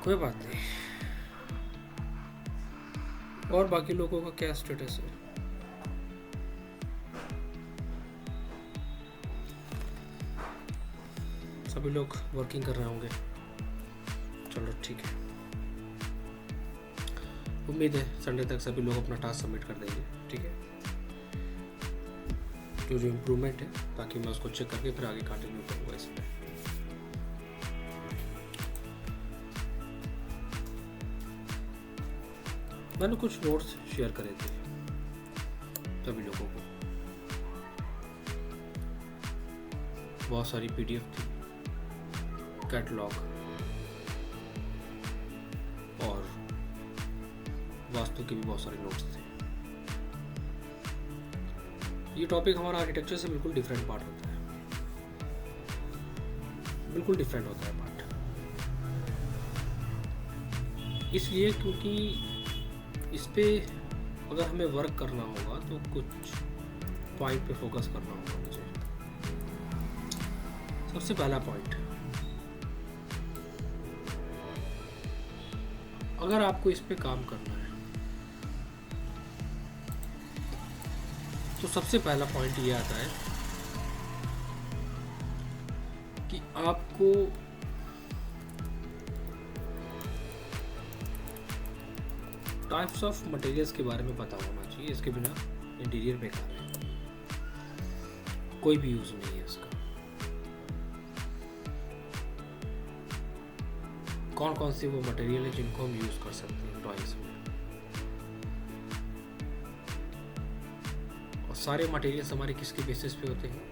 कोई बात नहीं। और बाकी लोगों का क्या स्टेटस है? सभी लोग वर्किंग कर रहे होंगे। चलो ठीक है, उम्मीद है संडे तक सभी लोग अपना टास्क सबमिट कर देंगे। ठीक है, जो इम्प्रूवमेंट है, ताकि मैं उसको चेक करके फिर आगे कंटिन्यू करूँगा इसमें। मैंने कुछ नोट्स शेयर करे थे सभी लोगों को, बहुत सारी पीडीएफ थी, कैटलॉग और वास्तु के भी बहुत सारे नोट्स थे। ये टॉपिक हमारा आर्किटेक्चर से बिल्कुल डिफरेंट पार्ट होता है, बिल्कुल डिफरेंट होता है पार्ट, इसलिए क्योंकि इस पे अगर हमें वर्क करना होगा तो कुछ पॉइंट पे फोकस करना होगा मुझे। सबसे पहला पॉइंट, अगर आपको इस पे काम करना है तो सबसे पहला पॉइंट ये आता है कि आपको टाइप्स ऑफ मटेरियल्स के बारे में पता होना चाहिए। इसके बिना इंटीरियर बेकार है, कोई भी यूज नहीं है इसका। कौन कौन सी वो मटेरियल है जिनको हम यूज कर सकते हैं ड्राइंग्स में, और सारे मटेरियल्स हमारे किसके बेसिस पे होते हैं?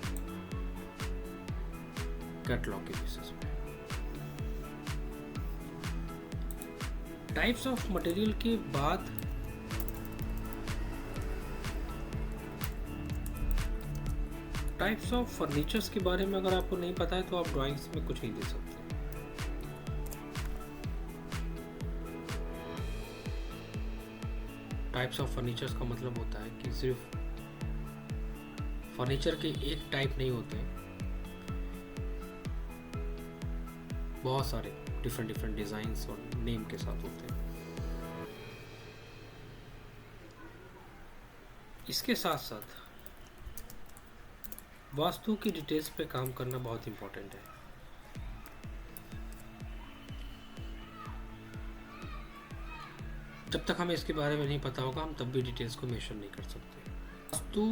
कैटलॉग के बेसिस पे। टाइप्स ऑफ मटेरियल के बाद टाइप्स ऑफ फर्नीचर्स के बारे में अगर आपको नहीं पता है तो आप ड्राइंग्स में कुछ नहीं दे सकते। टाइप्स ऑफ फर्नीचर्स का मतलब होता है कि सिर्फ फर्नीचर के एक टाइप नहीं होते, बहुत सारे डिफरेंट डिजाइन्स और नेम के साथ होते हैं। इसके साथ साथ वास्तु की डिटेल्स पे काम करना बहुत इम्पोर्टेंट है। जब तक हमें इसके बारे में नहीं पता होगा हम तब भी डिटेल्स को मेंशन नहीं कर सकते। वास्तु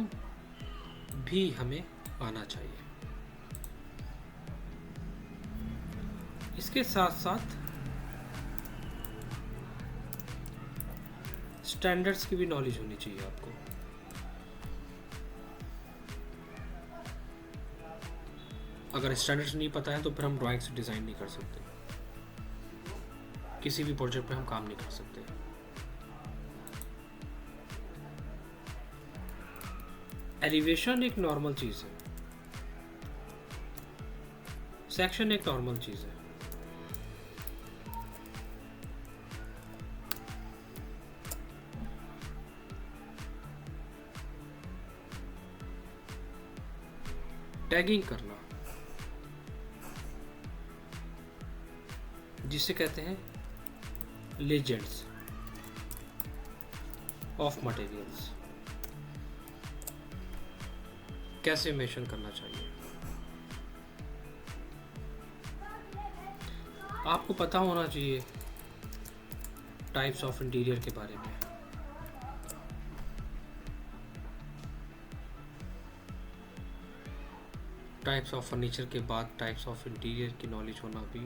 भी हमें आना चाहिए। इसके साथ साथ स्टैंडर्ड्स की भी नॉलेज होनी चाहिए आपको। अगर स्टैंडर्ड्स नहीं पता है तो फिर हम ड्राइंग्स डिजाइन नहीं कर सकते, किसी भी प्रोजेक्ट पे हम काम नहीं कर सकते। एलिवेशन एक नॉर्मल चीज है, सेक्शन एक नॉर्मल चीज है, टैगिंग करना जिसे कहते हैं लेजेंड्स ऑफ मटेरियल्स, कैसे मेंशन करना चाहिए। आपको पता होना चाहिए टाइप्स ऑफ इंटीरियर के बारे में। टाइप्स ऑफ फर्नीचर के बाद टाइप्स ऑफ इंटीरियर की नॉलेज होना भी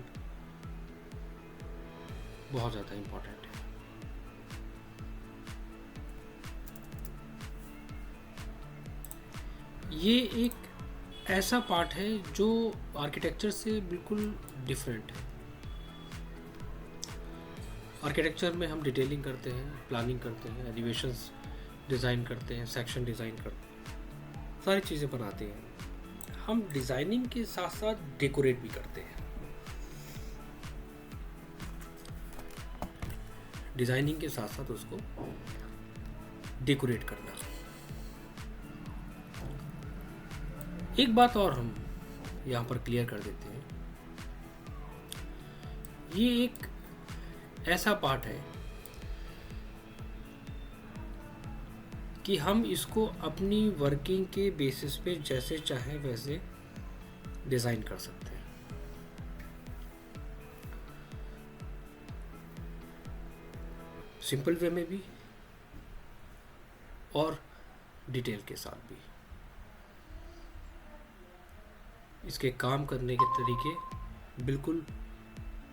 बहुत ज़्यादा इम्पोर्टेंट है। ये एक ऐसा पार्ट है जो आर्किटेक्चर से बिल्कुल डिफरेंट है। आर्किटेक्चर में हम डिटेलिंग करते हैं, प्लानिंग करते हैं, एलिवेशंस डिज़ाइन करते हैं, सेक्शन डिज़ाइन करते हैं, सारी चीज़ें बनाते हैं। हम डिज़ाइनिंग के साथ साथ डेकोरेट भी करते हैं। डिज़ाइनिंग के साथ साथ उसको डेकोरेट करना। एक बात और हम यहाँ पर क्लियर कर देते हैं ये एक ऐसा पार्ट है कि हम इसको अपनी वर्किंग के बेसिस पे जैसे चाहे वैसे डिज़ाइन कर सकते हैं। सिंपल वे में भी और डिटेल के साथ भी। इसके काम करने के तरीके बिल्कुल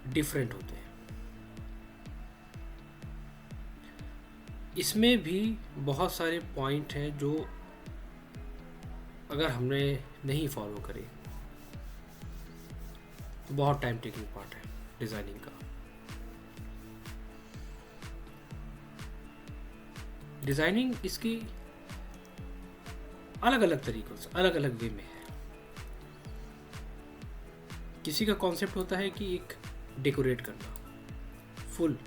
डिफरेंट होते हैं। इसमें भी बहुत सारे पॉइंट हैं जो अगर हमने नहीं फॉलो करे तो बहुत टाइम टेकिंग पार्ट है डिज़ाइनिंग का। डिज़ाइनिंग इसकी अलग अलग तरीकों से अलग अलग वे में है। किसी का कॉन्सेप्ट होता है कि एक डेकोरेट करना, फुल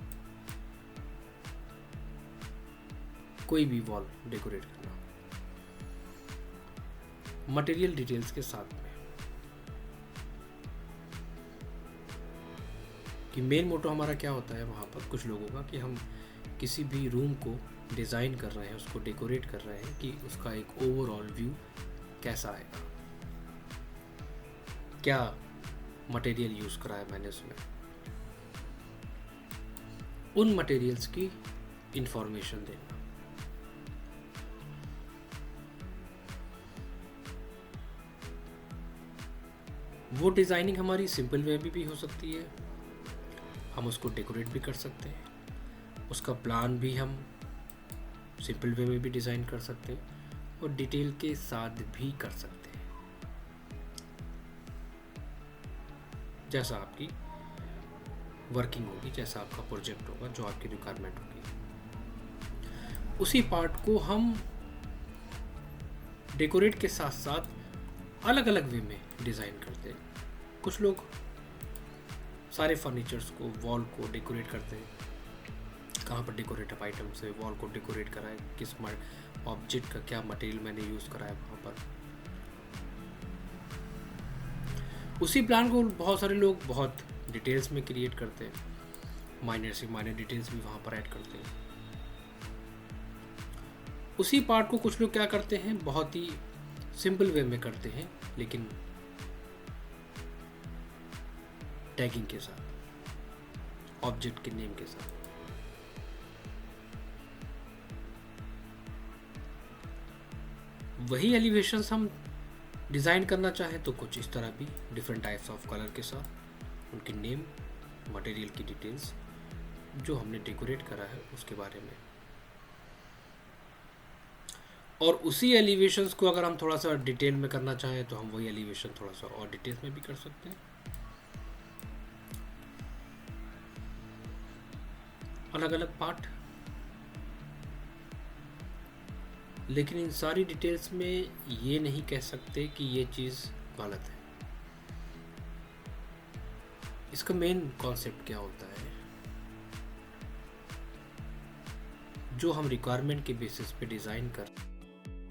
कोई भी वॉल डेकोरेट करना मटेरियल डिटेल्स के साथ में, कि मेन मोटो हमारा क्या होता है वहाँ पर कुछ लोगों का कि हम किसी भी रूम को डिज़ाइन कर रहे हैं, उसको डेकोरेट कर रहे हैं कि उसका एक ओवरऑल व्यू कैसा आएगा, क्या मटेरियल यूज़ करा है मैंने उसमें, उन मटेरियल्स की इंफॉर्मेशन देना। वो डिज़ाइनिंग हमारी सिंपल वे में भी हो सकती है, हम उसको डेकोरेट भी कर सकते हैं, उसका प्लान भी हम सिंपल वे में भी डिज़ाइन कर सकते हैं और डिटेल के साथ भी कर सकते हैं, जैसा आपकी वर्किंग होगी, जैसा आपका प्रोजेक्ट होगा, जो आपकी रिक्वायरमेंट होगी, उसी पार्ट को हम डेकोरेट के साथ साथ अलग अलग वे में डिज़ाइन करते हैं। कुछ लोग सारे फर्नीचर्स को, वॉल को डेकोरेट करते हैं, कहाँ पर डेकोरेटिव आइटम से वॉल को डेकोरेट करा है, किस ऑब्जेक्ट का क्या मटेरियल मैंने यूज़ करा है वहाँ पर। उसी प्लान को बहुत सारे लोग बहुत डिटेल्स में क्रिएट करते हैं, माइनर से माइनर डिटेल्स भी वहाँ पर ऐड करते हैं। उसी पार्ट को कुछ लोग क्या करते हैं, बहुत ही सिंपल वे में करते हैं, लेकिन टैगिंग के साथ, ऑब्जेक्ट के नेम के साथ। वही एलिवेशंस हम डिज़ाइन करना चाहें तो कुछ इस तरह भी, डिफरेंट टाइप्स ऑफ कलर के साथ, उनके नेम, मटेरियल की डिटेल्स, जो हमने डेकोरेट करा है उसके बारे में। और उसी एलिवेशंस को अगर हम थोड़ा सा डिटेल में करना चाहें तो हम वही एलिवेशन थोड़ा सा और डिटेल्स में भी कर सकते हैं। अलग अलग पार्ट, लेकिन इन सारी डिटेल्स में ये नहीं कह सकते कि ये चीज़ गलत है। इसका मेन कॉन्सेप्ट क्या होता है, जो हम रिक्वायरमेंट के बेसिस पे डिज़ाइन कर